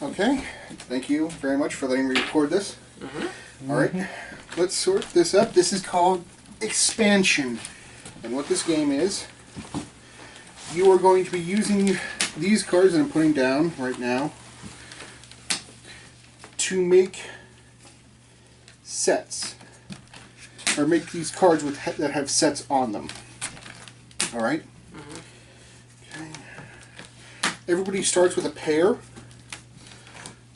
Okay, thank you very much for letting me record this. Alright, let's sort this up. This is called Expansion. And what this game is, you are going to be using these cards that I'm putting down right now to make sets. Or make these cards with that have sets on them. Alright? Okay. Everybody starts with a pair.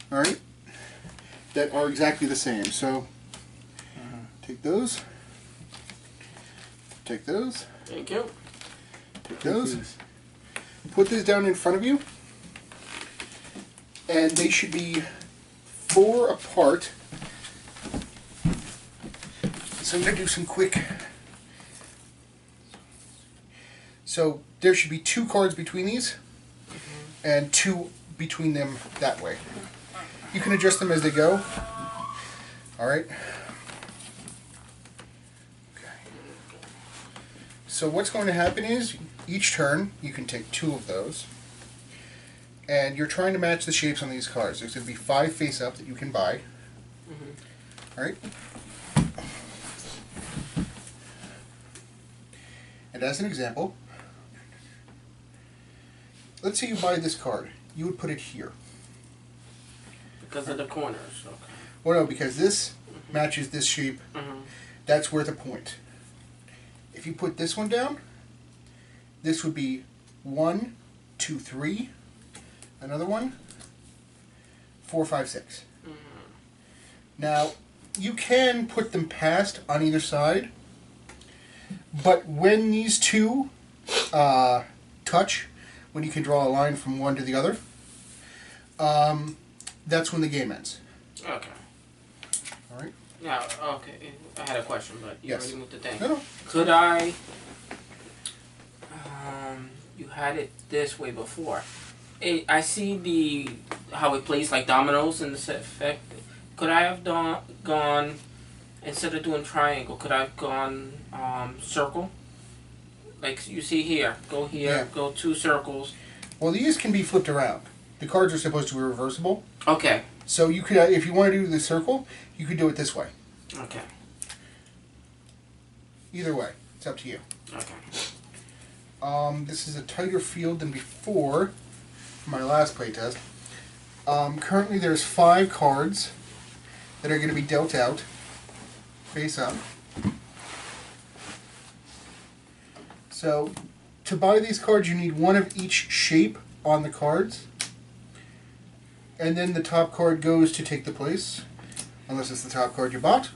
Alright? That are exactly the same. So, take those. Take those. Thank you. Take those. Put this down in front of you. And they should be 4 apart. So I'm going to do some quick. So there should be 2 cards between these. And 2 between them that way. You can adjust them as they go. Alright. Okay. So what's going to happen is, each turn, you can take 2 of those. And you're trying to match the shapes on these cards. There's going to be 5 face-up that you can buy. Alright. And as an example, let's say you buy this card. You would put it here. Because of the corners. Okay. Well, no, because this matches this shape. That's worth a point. If you put this one down, this would be 1, 2, 3. Another one, 4, 5, 6. Now, you can put them past on either side, but when these 2 touch, when you can draw a line from one to the other, that's when the game ends. Okay. Alright? Now, okay, I had a question, but you already moved the thing. No. Could I... you had it this way before. I see how it plays like dominoes in this effect. Could I have gone, instead of doing triangle, could I have gone circle? Like you see here, go here, go 2 circles. Well, these can be flipped around. The cards are supposed to be reversible. Okay. So you could, if you want to do the circle, you could do it this way. Okay. Either way, it's up to you. Okay. This is a tighter field than before, for my last playtest. Currently there's 5 cards that are going to be dealt out, face up. So, to buy these cards you need 1 of each shape on the cards. And then the top card goes to take the place, unless it's the top card you bought.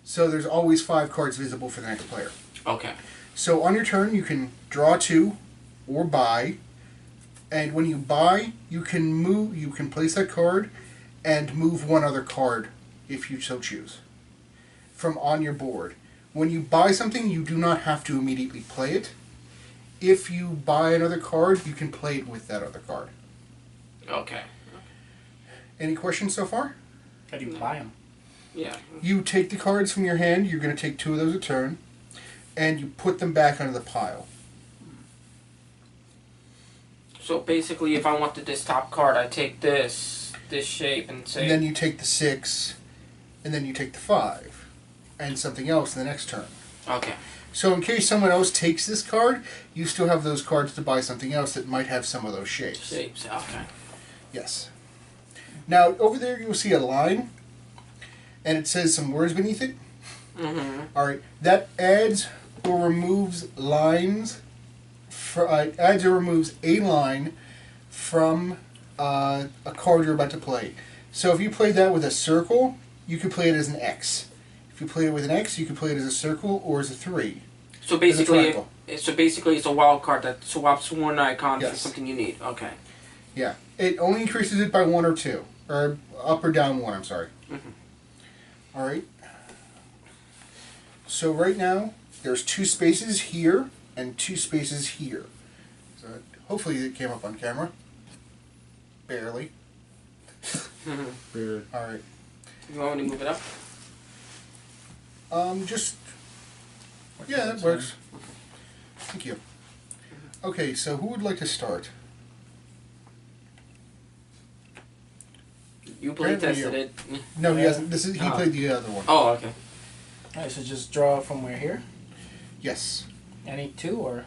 So there's always 5 cards visible for the next player. Okay. So on your turn you can draw 2 or buy, and when you buy you can place that card and move 1 other card if you so choose from on your board. When you buy something you do not have to immediately play it. If you buy another card you can play it with that other card. Okay. Any questions so far? How do you buy them? Yeah. You take the cards from your hand, you're going to take 2 of those a turn, and you put them back onto the pile. So basically, if I wanted this top card, I take this shape and say... And then you take the 6, and then you take the 5, and something else in the next turn. Okay. So in case someone else takes this card, you still have those cards to buy something else that might have some of those shapes. Shapes, okay. Yes. Now, over there you'll see a line, and it says some words beneath it. Alright, that adds or removes lines, adds or removes a line from a card you're about to play. So if you play that with a circle, you could play it as an X. If you play it with an X, you can play it as a circle or as a 3. So basically, it's a wild card that swaps one icon for something you need. Okay. Yeah. It only increases it by 1 or 2. Or up or down 1, I'm sorry. Alright. So right now, there's 2 spaces here and 2 spaces here. So hopefully it came up on camera. Barely. Barely. Alright. You want me to move it up? Just... Yeah, that works. Thank you. Okay, so who would like to start? You play tested it. No, he hasn't. He played the other one. Oh, okay. Alright, so just draw from where here? Yes. Any two or?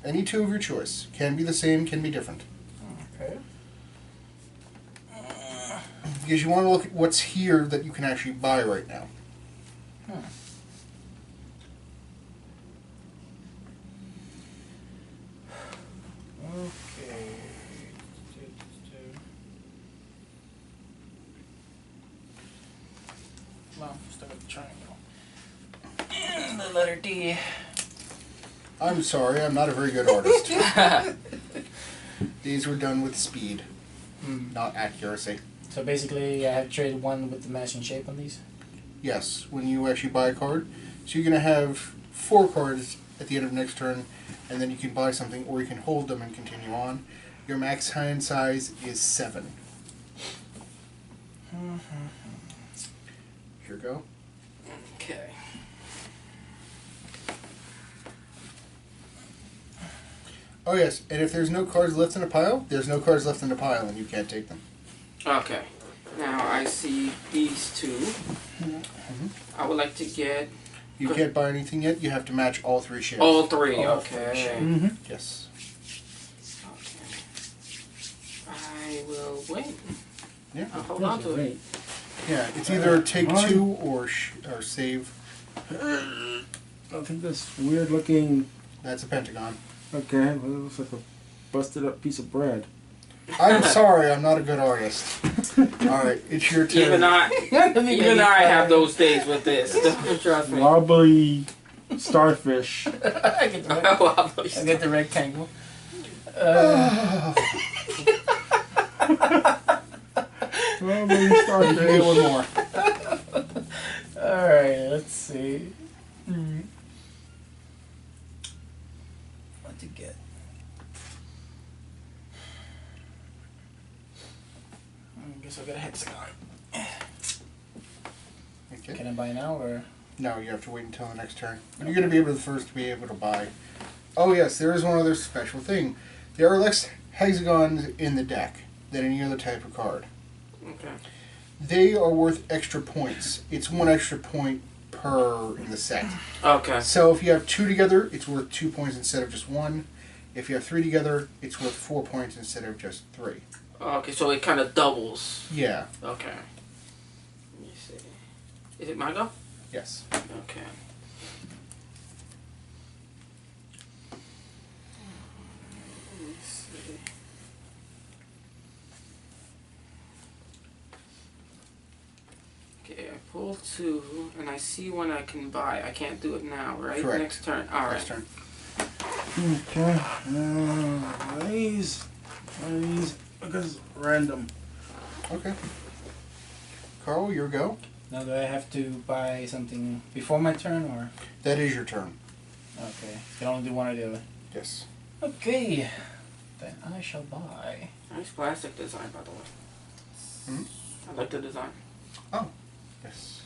Any two of your choice. Can be the same, can be different. Okay. Because you want to look at what's here that you can actually buy right now. Okay. Well, start with the triangle. And the letter D. I'm sorry, I'm not a very good artist. These were done with speed, not accuracy. So basically, I have traded one with the matching shape on these? Yes, when you actually buy a card. So you're going to have 4 cards at the end of next turn, and then you can buy something, or you can hold them and continue on. Your max hand size is 7. Here you go. Okay. Oh yes, and if there's no cards left in a pile, there's no cards left in the pile, and you can't take them. Okay. Now I see these two. I would like to get... You can't buy anything yet. You have to match all 3 shares. All 3, okay. Yes. Okay. I will wait. Yeah. I'll hold on to it. Yeah, it's either take 2 or save. I think this weird looking. That's a pentagon. Okay, well, it looks like a busted up piece of bread. I'm sorry, I'm not a good artist. Alright, it's your turn. Even I have those days with this. Trust me. Wobbly starfish. I get the rectangle. Wobbly starfish. Okay, one more. Alright, let's see. What to get? I guess I'll get a hexagon. Okay. Can I buy now or? No, you have to wait until the next turn. You're going to be able to first be able to buy. Oh yes, there is one other special thing. There are less hexagons in the deck than any other type of card. Okay. They are worth extra points. It's 1 extra point per in the set. Okay. So if you have 2 together, it's worth 2 points instead of just 1. If you have 3 together, it's worth 4 points instead of just 3. Okay, so it kind of doubles. Yeah. Okay. Let me see. Is it my go? Yes. Okay. Let me see. Okay, I pull 2, and I see one I can buy. I can't do it now, right? Correct. Next turn. All right. Next turn. Okay. These. Because random. Okay. Carl, your go. Now do I have to buy something before my turn or? That is your turn. Okay, you can only do one or the other. Yes. Okay, then I shall buy. Nice plastic design, by the way. I like the design. Oh. Yes.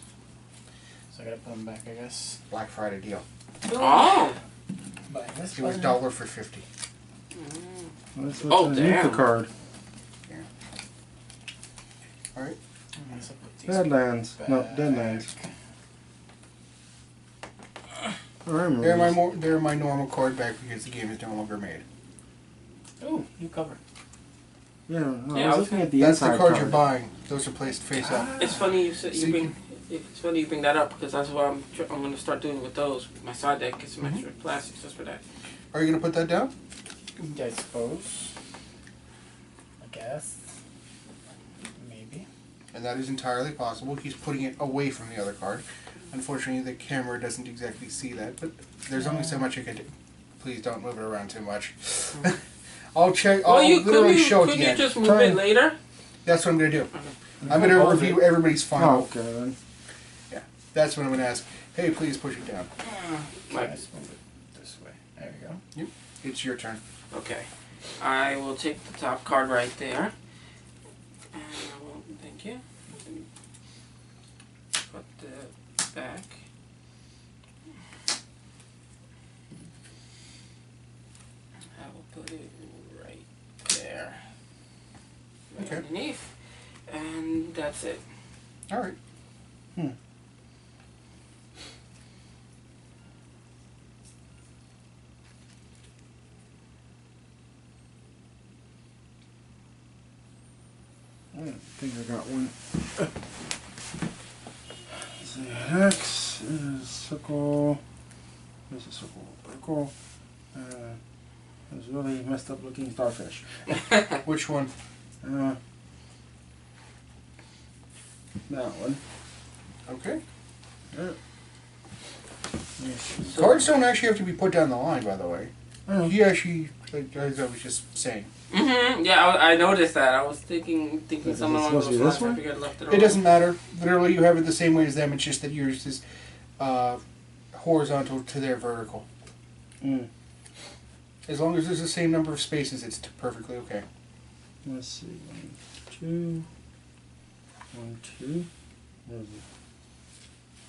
So I gotta put them back, I guess. Black Friday deal. Oh! Buy this It was one. $1 for 50. That's Oh, what's underneath the damn. card. All right. I guess I'll put these Badlands. No, back. Deadlands. Oh, I remember They're my normal card back because the game is no longer made. Oh, new cover. Yeah, no, Yeah, I was looking at the That's the inside cards card. you're buying. Those are placed face up. It's funny you said So you you bring. It's funny you bring that up because that's what I'm going to start doing with those. My side deck, get some extra plastics just for that. Are you going to put that down? I suppose. I guess. Maybe. And that is entirely possible. He's putting it away from the other card. Unfortunately, the camera doesn't exactly see that, but there's only so much I can do. Please don't move it around too much. I'll check. I'll literally show it Could to you you. just move it later? That's what I'm going to do. I'm going to review everybody's Oh, final. okay then. Yeah, that's what I'm going to ask. Hey, please push it down. Let's move it this way. There we go. Yep. It's your turn. Okay. I will take the top card right there. And I will, thank you. Put the back. I will put it right there. Right Okay. underneath. And that's it. All right. I think I got one. The X is circle. This is circle. Circle. It's really messed up looking starfish. Which one? That one. Okay. Yeah. Yes. Cards don't actually have to be put down the line, by the way. Oh. He actually, as I was just saying. Yeah, I noticed that. I was thinking Is someone it along supposed to those be lines. this I one? figured I left it It on. doesn't matter. Literally, you have it the same way as them. It's just that yours is horizontal to their vertical. As long as there's the same number of spaces, it's perfectly okay. Let's see. 1, 2. 1, 2. What is it?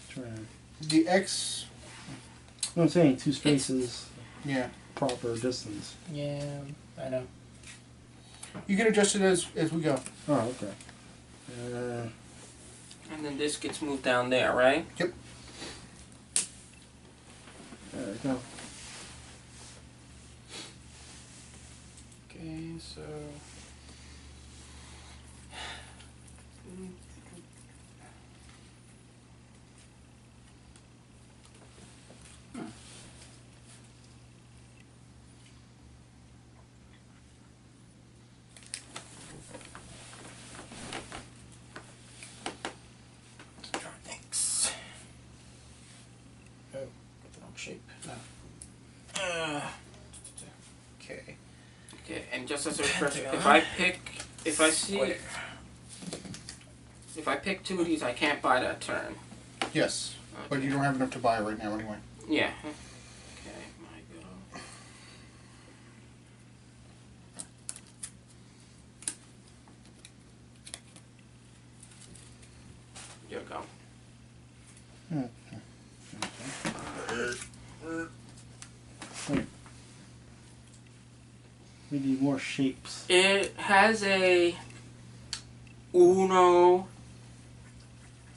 Trying. The X, No, I'm saying 2 spaces. yeah. Proper distance. Yeah, I know. You can adjust it as we go. Oh, okay. And then this gets moved down there, right? Yep. There we go. Okay, so thanks. Oh, got the wrong shape. No. Okay. Okay, and just as a refresher, Pentagon. if I pick 2 of these, I can't buy that turn. Yes. But you don't have enough to buy right now anyway. Yeah. Okay, my go. There we go. We need more shapes. It has a Uno.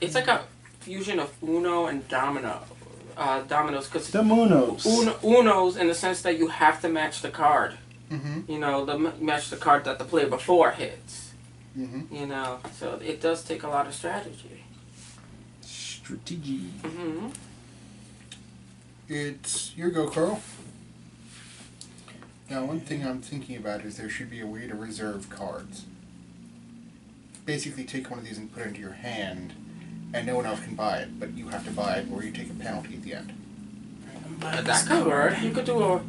It's like a fusion of Uno and dominoes, because The Munos. Uno's in the sense that you have to match the card. Mm-hmm. You know, match the card that the player before hits. Mm-hmm. You know, so it does take a lot of strategy. Strategy. Mm-hmm. It's your go, Carl. Now, one thing I'm thinking about is there should be a way to reserve cards. Basically, take one of these and put it into your hand, and no one else can buy it, but you have to buy it, or you take a penalty at the end. That could work. You could do a.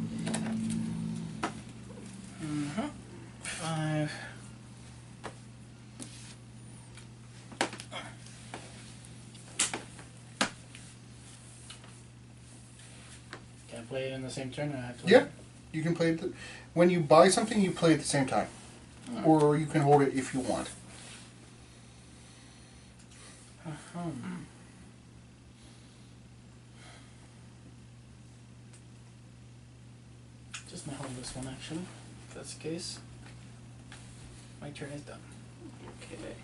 5. Can I play it in the same turn? Or I have to Yeah. You can play it. When you buy something, you play at the same time. Or you can hold it if you want. Just gonna hold this one actually. If that's the case. My turn is done. Okay.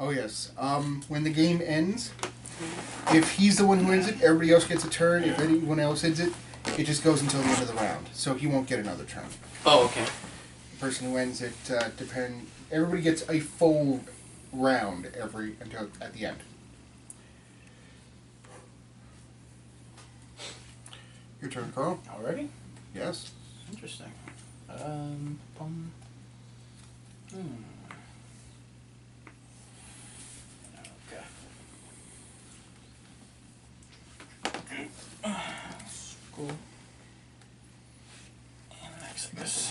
Oh, yes. When the game ends, if he's the one who ends it, everybody else gets a turn. If anyone else ends it, it just goes until the end of the round. So he won't get another turn. Oh, okay. The person who ends it, everybody gets a full round until at the end. Your turn, Carl. Already? Yes. Interesting. Okay. Cool. And Exodus.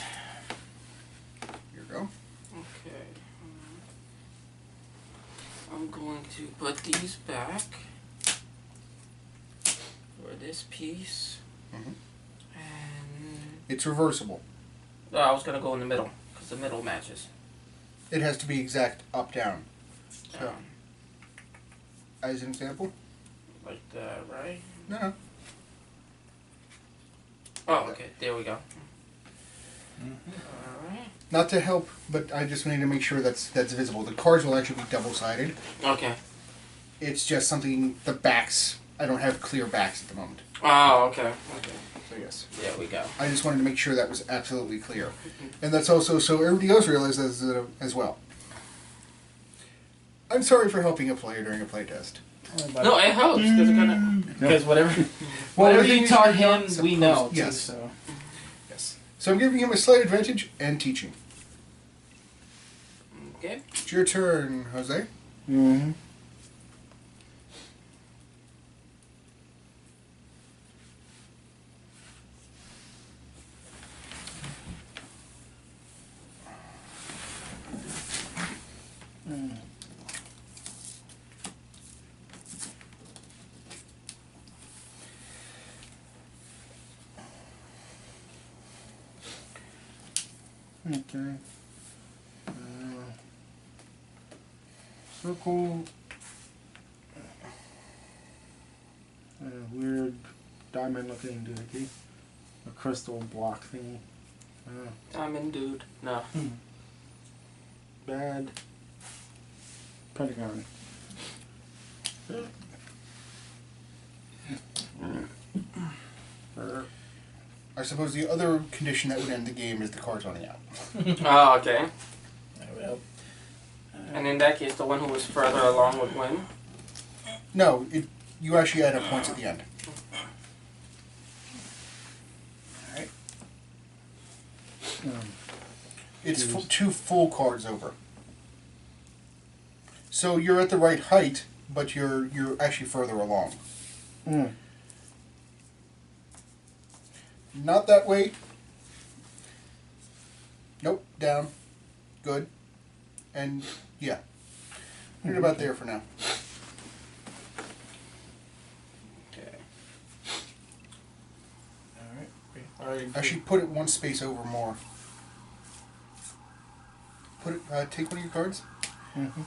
Here you go. Okay. I'm going to put these back for this piece. Mm-hmm. And It's reversible. I was gonna go in the middle because the middle matches. It has to be exact up down. So, as an example, Like that, right? No. Oh, okay. There we go. Mm-hmm. Alright. Not to help, but I just need to make sure that's visible. The cards will actually be double-sided. Okay. It's just something, the backs, I don't have clear backs at the moment. Oh, okay. Okay. So yes. There we go. I just wanted to make sure that was absolutely clear. And that's also so everybody else realizes it as well. I'm sorry for helping a player during a playtest. No, it helps Because whatever, Well, whatever everything you is taught you're him, not we know supposed- too. yes. So Yes. So I'm giving him a slight advantage and teaching. Okay. It's your turn, Jose. Mm-hmm. Okay. Circle. Weird diamond looking doohickey. A crystal block thingy. Diamond dude. No. Bad. Pentagon. I suppose the other condition that would end the game is the cards running out. Oh, okay. that would help. And in that case, the one who was further along would win. No, you actually add up points at the end. Alright. It's two full cards over. So you're at the right height, but you're actually further along. Not that way. Nope, down. Good. And yeah. You're about there for now. Okay. Alright. Actually, put it one space over more. Put it. Take one of your cards. Mm-hmm.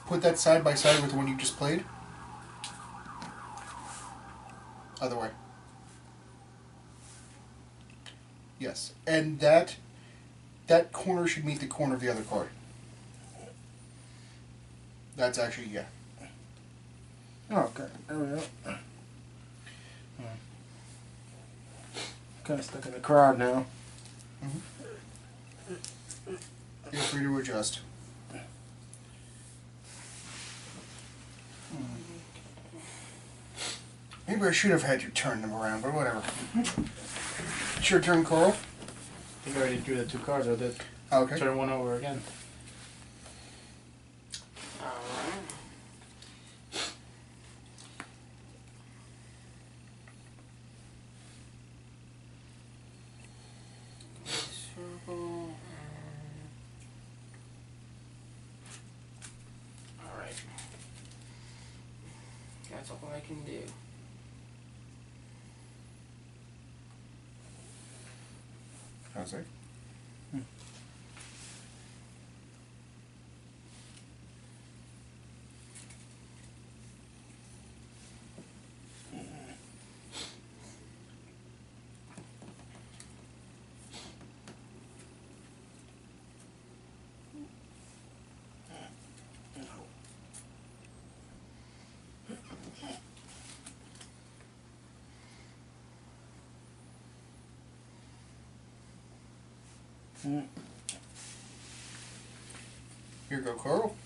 Put that side by side with the one you just played. Other way. Yes, and that corner should meet the corner of the other card. That's actually, yeah. Okay, there we go. Kind of stuck in the crowd now. Feel free to adjust. Maybe I should have had you turn them around, but whatever. It's your turn, Coral. I think I already drew the two cards. I did Okay. turn one over again. Alright. Circle. Alright. That's all I can do. How's that? Here you go, Coral.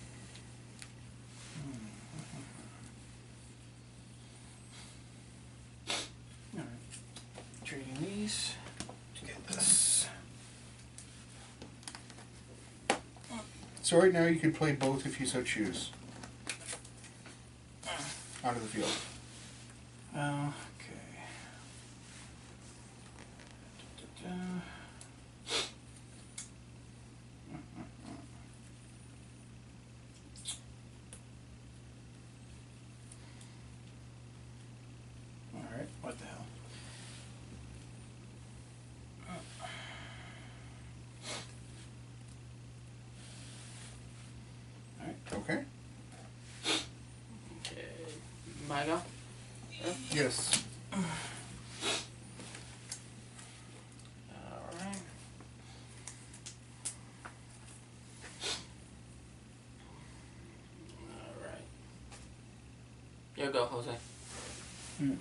Trading these. Let's get this. So right now you can play both if you so choose. Out of the field. Okay. Da-da-da. Alright, what the hell? Okay. Okay. My go? Yes. Alright. Alright. You go, Jose. Mm.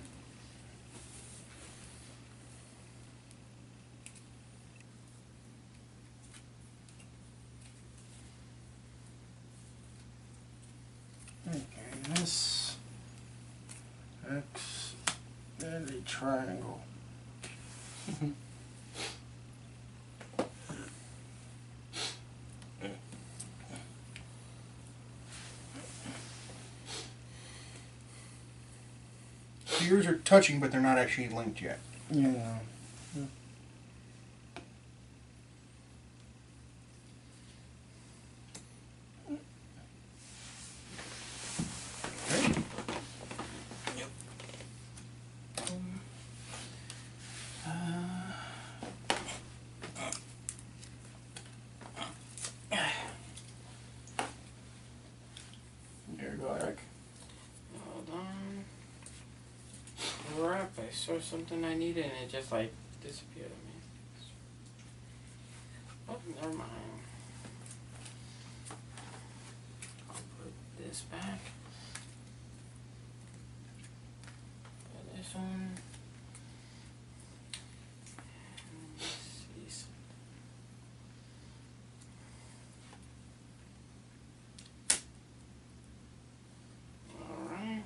Okay, this X and a triangle. So yours are touching, but they're not actually linked yet. Yeah. Okay. There you go, Eric. Hold on. Crap, I saw something I needed and it just like disappeared on me. Oh, never mind. I'll put this back. Put this one. And these. Alright.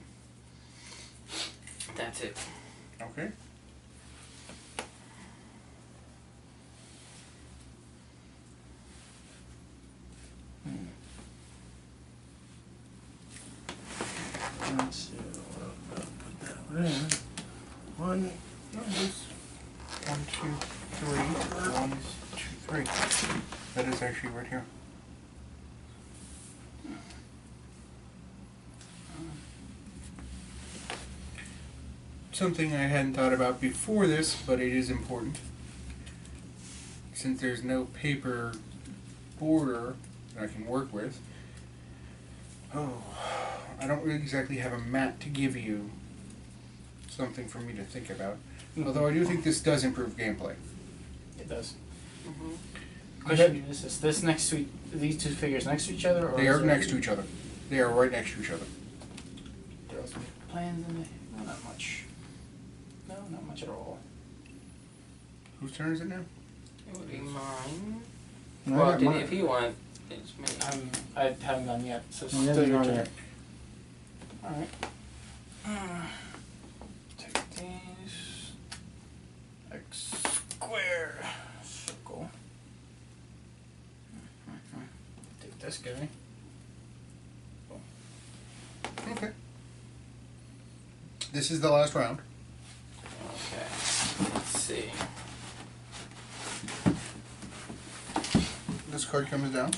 That's it. Okay. Let's see. Put that one in. One. No, this 1, 2, 3. 1, 2, 3. That is actually right here. Something I hadn't thought about before this, but it is important. Since there's no paper border that I can work with. Oh, I don't really exactly have a map to give you. Something for me to think about. Although I do think this does improve gameplay. It does. Mm-hmm. Question: Is this next to these two figures next to each other? Or They is are there- next to each other. They are right next to each other. There are some plans in there. No, not much. No, not much at all. Whose turn is it now? It would be mine. No, Well, I got mine. if he wants, it's me. I haven't gone yet, so it's Yeah, still you're your on turn. it. Alright. Take these. X square. Circle. Take this guy. Okay. This is the last round. Okay. Let's see. This card comes down.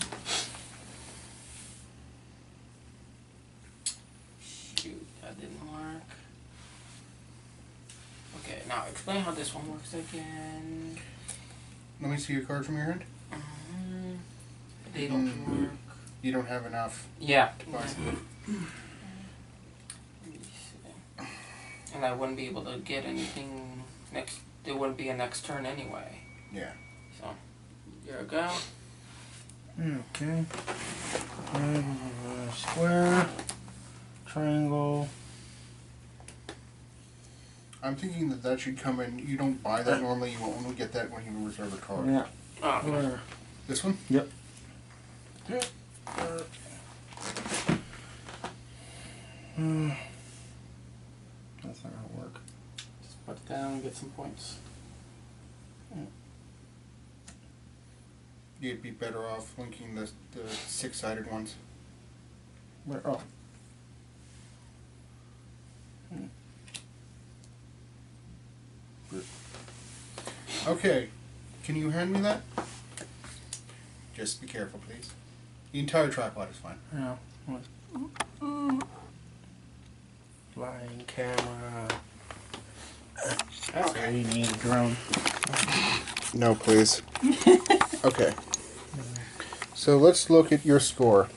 Shoot, that didn't work. Okay, now explain how this one works again. Let me see your card from your hand. They don't work. You don't have enough. Yeah. Fine. Let me see. And I wouldn't be able to get anything next. There wouldn't be a next turn anyway. Yeah. So, here we go. Okay. Square. Triangle. I'm thinking that that should come in. You don't buy that normally. You will only get that when you reserve a card. Yeah. Oh, Square. This one? Yep. That's not gonna work. Just put it down and get some points. You'd be better off linking the six-sided ones. Where? Oh. Okay. Can you hand me that? Just be careful, please. The entire tripod is fine. Yeah. What? Flying camera. That's why you need a drone. No, please. Okay. So let's look at your score.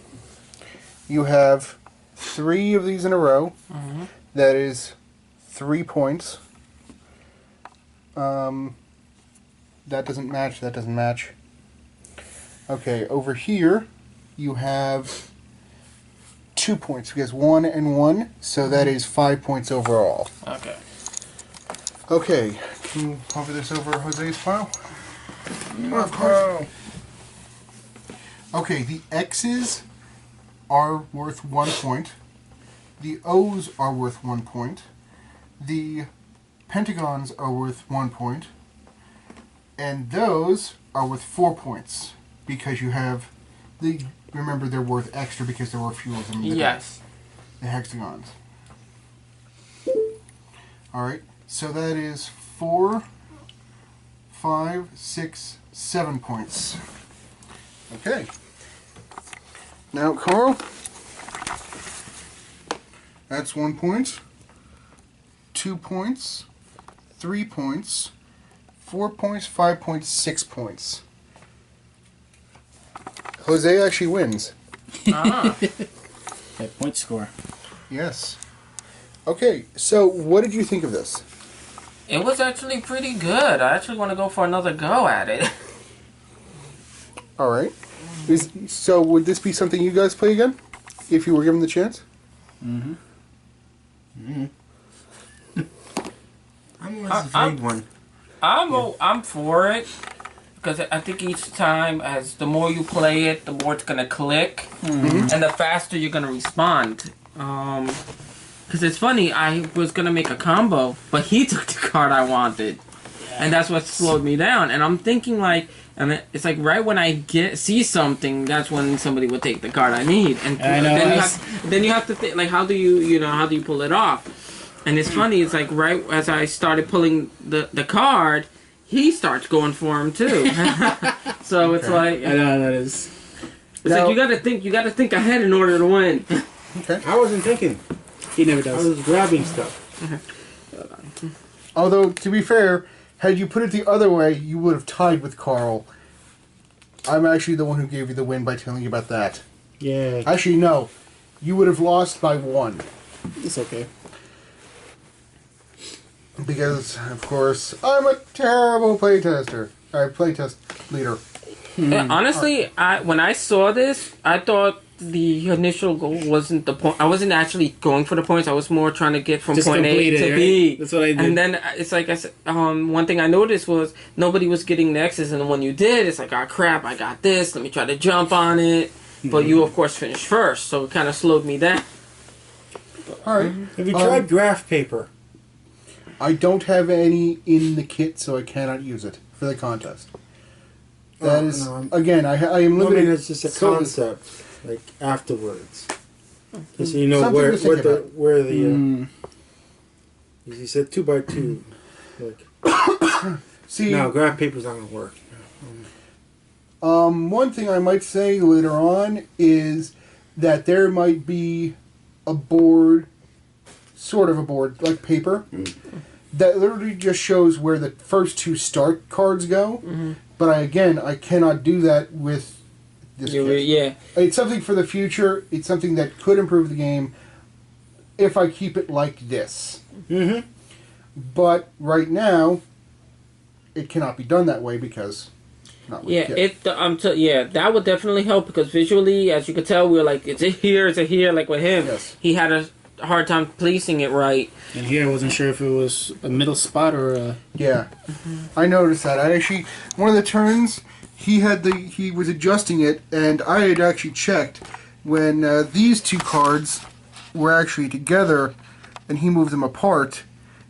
You have 3 of these in a row. Mm-hmm. That is 3 points. That doesn't match. That doesn't match. Okay, over here you have 2 points because 1 and 1, so that is 5 points overall. Okay. Okay, can you hover this over Jose's pile? Of course. Okay, the X's are worth 1 point. The O's are worth 1 point. The pentagons are worth 1 point. And those are worth 4 points because you have the. Remember, they're worth extra because there were fewer of them. Yes. The hexagons. All right. So that is 4, 5, 6, 7 points. Okay. Now, Carl. That's 1 point. 2 points. 3 points. 4 points. 5 points. 6 points. Jose actually wins. Ah. That point score. Yes. Okay, so what did you think of this? It was actually pretty good. I actually want to go for another go at it. All right. So would this be something you guys play again, if you were given the chance? Mm-hmm. Mm-hmm. I'm always a vague one. I'm for it because I think each time, as the more you play it, the more it's gonna click, and the faster you're gonna respond. Because it's funny, I was gonna make a combo, but he took the card I wanted, and that's what slowed me down. And I'm thinking like, and it's like right when I see something, that's when somebody would take the card I need, and I know, then you have to think like, how do you pull it off? And it's funny, it's like right as I started pulling the card, he starts going for him too. So it's like, I know that is. It's like you gotta think ahead in order to win. Okay. I wasn't thinking. He never I does. was grabbing stuff. Although, to be fair, had you put it the other way, you would have tied with Carl. I'm actually the one who gave you the win by telling you about that. Yeah. Actually, no. You would have lost by 1. It's okay. Because, of course, I'm a terrible playtester. Playtest leader. Yeah, honestly, when I saw this, I thought the initial goal wasn't the point. I wasn't actually going for the points. I was more trying to get from Just point A complete to it, B. right? That's what I did. And then it's like I said, one thing I noticed was nobody was getting the X's, and when you did, it's like, oh crap, I got this. Let me try to jump on it. But you, of course, finished first, so it kind of slowed me down. Alright. Have you tried graph paper? I don't have any in the kit, so I cannot use it for the contest. That is, no, again, I am I limited. mean, it's just a so- concept, like afterwards. Just so you know Something to think about. where the you said 2 by 2. Like, See, no, graph paper's not gonna work. one thing I might say later on is that there might be a board, sort of a board, like paper, that literally just shows where the first 2 start cards go. But I cannot do that with this kit. Yeah. It's something for the future. It's something that could improve the game if I keep it like this. Mm-hmm. But right now, it cannot be done that way because not with the kit. That would definitely help because visually, as you could tell, we were like, it's a here, like with him. Yes. He had a hard time placing it right. And here I wasn't sure if it was a middle spot or a... Yeah, I noticed that. I actually, one of the turns, he was adjusting it, and I had actually checked when these 2 cards were actually together, and he moved them apart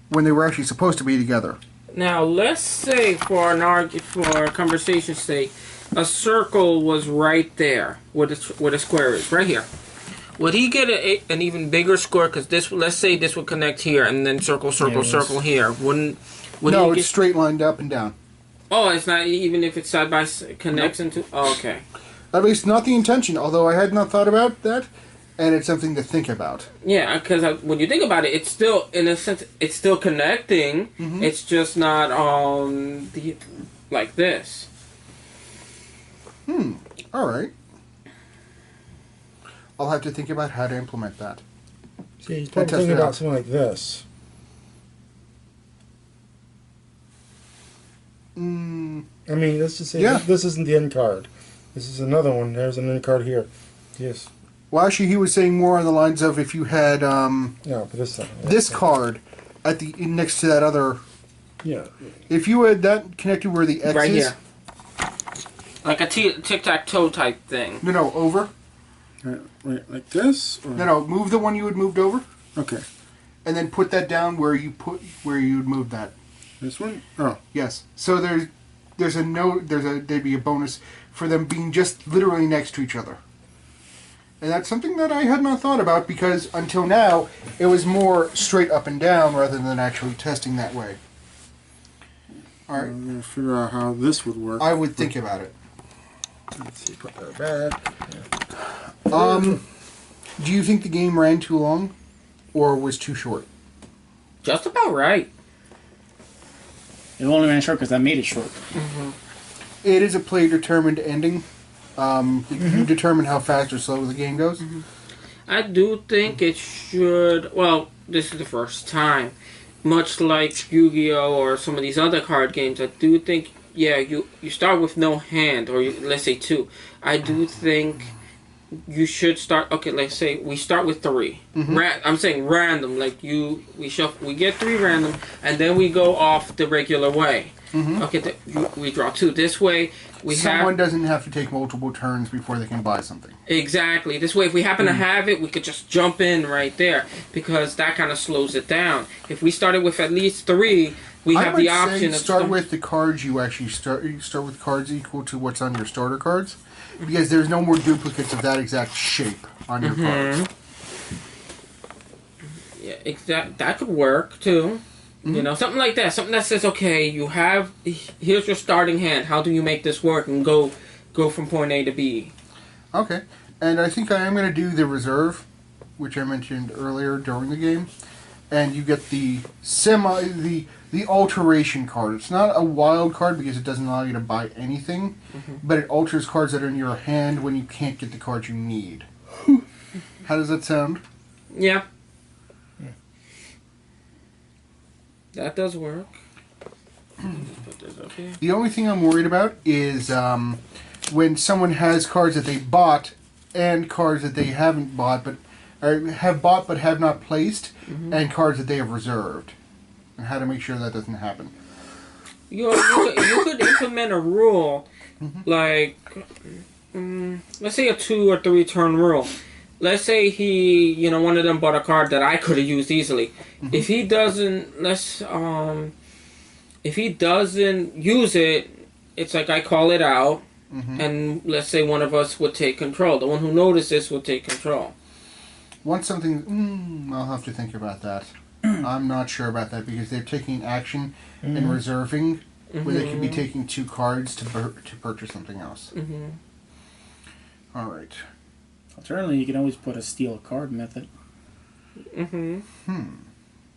when they were actually supposed to be together. Now, let's say for conversation's sake, a circle was right there where the square is, right here. Would he get an even bigger square? Because this, let's say this would connect here, and then circle here. Would No, he it's straight lined up and down. Oh, it's not even if it's side by connects into. Oh, okay. At least not the intention. Although I had not thought about that, and it's something to think about. Yeah, because when you think about it, it's still, in a sense, it's still connecting. It's just not like this. All right. I'll have to think about how to implement that. See, he's Test probably thinking it out. about something like this. I mean, let's just say this isn't the end card. This is another one. There's an end card here. Yes. Well, actually, he was saying more on the lines of if you had but this card at the next to that other. Yeah. If you had that connected where the X Right is. here. Like a tic-tac-toe type thing. No, over. Right, like this? Or? No, move the one you had moved over. Okay. And then put that down where you'd moved that. This one? Oh. Yes. So there'd be a bonus for them being just literally next to each other. And that's something that I had not thought about because until now it was more straight up and down rather than actually testing that way. All right. I'm going to figure out how this would work. I would think about it. Let's see, put that back. Do you think the game ran too long or was too short? Just about right. It only ran short because I made it short. Mm-hmm. It is a player-determined ending. You determine how fast or slow the game goes. Mm-hmm. I do think it should... Well, this is the first time. Much like Yu-Gi-Oh! Or some of these other card games, I do think... Yeah, you start with no hand, or let's say 2. I do think you should start... Okay, let's say we start with 3. Mm-hmm. I'm saying random. Like we get 3 random, and then we go off the regular way. Mm-hmm. Okay, we draw 2. This way, someone doesn't have to take multiple turns before they can buy something. Exactly. This way, if we happen to have it, we could just jump in right there because that kind of slows it down. If we started with at least 3, we have the option of start with the cards you actually start. You start with cards equal to what's on your starter cards, because there's no more duplicates of that exact shape on your cards. Yeah, that could work too. You know, something like that. Something that says, okay, here's your starting hand. How do you make this work and go from point A to B? Okay. And I think I am going to do the reserve, which I mentioned earlier during the game. And you get the alteration card. It's not a wild card because it doesn't allow you to buy anything, but it alters cards that are in your hand when you can't get the cards you need. How does that sound? Yeah. That does work. Put this up here. The only thing I'm worried about is when someone has cards that they bought and cards that they haven't bought, or have bought but have not placed, and cards that they have reserved. And how to make sure that doesn't happen. You could implement a rule, like, let's say a 2 or 3 turn rule. Let's say one of them bought a card that I could have used easily. If he doesn't, if he doesn't use it, it's like I call it out, and let's say one of us would take control. The one who notices would take control. Once something, I'll have to think about that. I'm not sure about that because they're taking action and reserving, where they could be taking 2 cards to purchase something else. All right. Alternatively, you can always put a steal a card method. And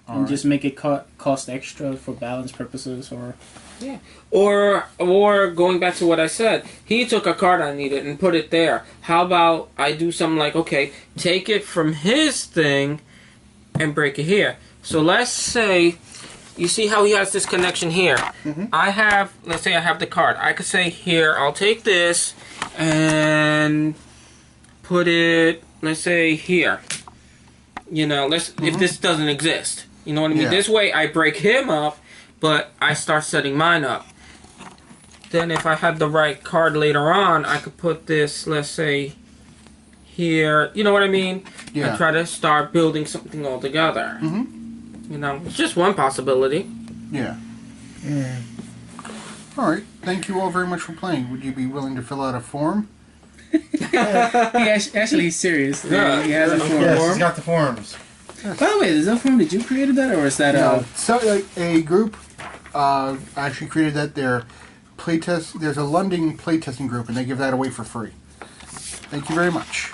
Right. just make it cost extra for balance purposes, or... Yeah. Or going back to what I said, he took a card I needed and put it there. How about I do something like, okay, take it from his thing and break it here. So let's say, you see how he has this connection here. Let's say I have the card. I could say here, I'll take this and put it, let's say here. You know, if this doesn't exist. You know what I mean? Yeah. This way I break him up, but I start setting mine up. Then if I had the right card later on, I could put this, let's say, here. You know what I mean? Yeah. And try to start building something all together. You know, it's just one possibility. Yeah. All right. Thank you all very much for playing. Would you be willing to fill out a form? Actually, he's serious. Yeah. He has a form. Yes, he's got the forms. By the way, is that form, did you create that, or is that No. So a group actually created that. Their playtest. There's a London playtesting group, and they give that away for free. Thank you very much.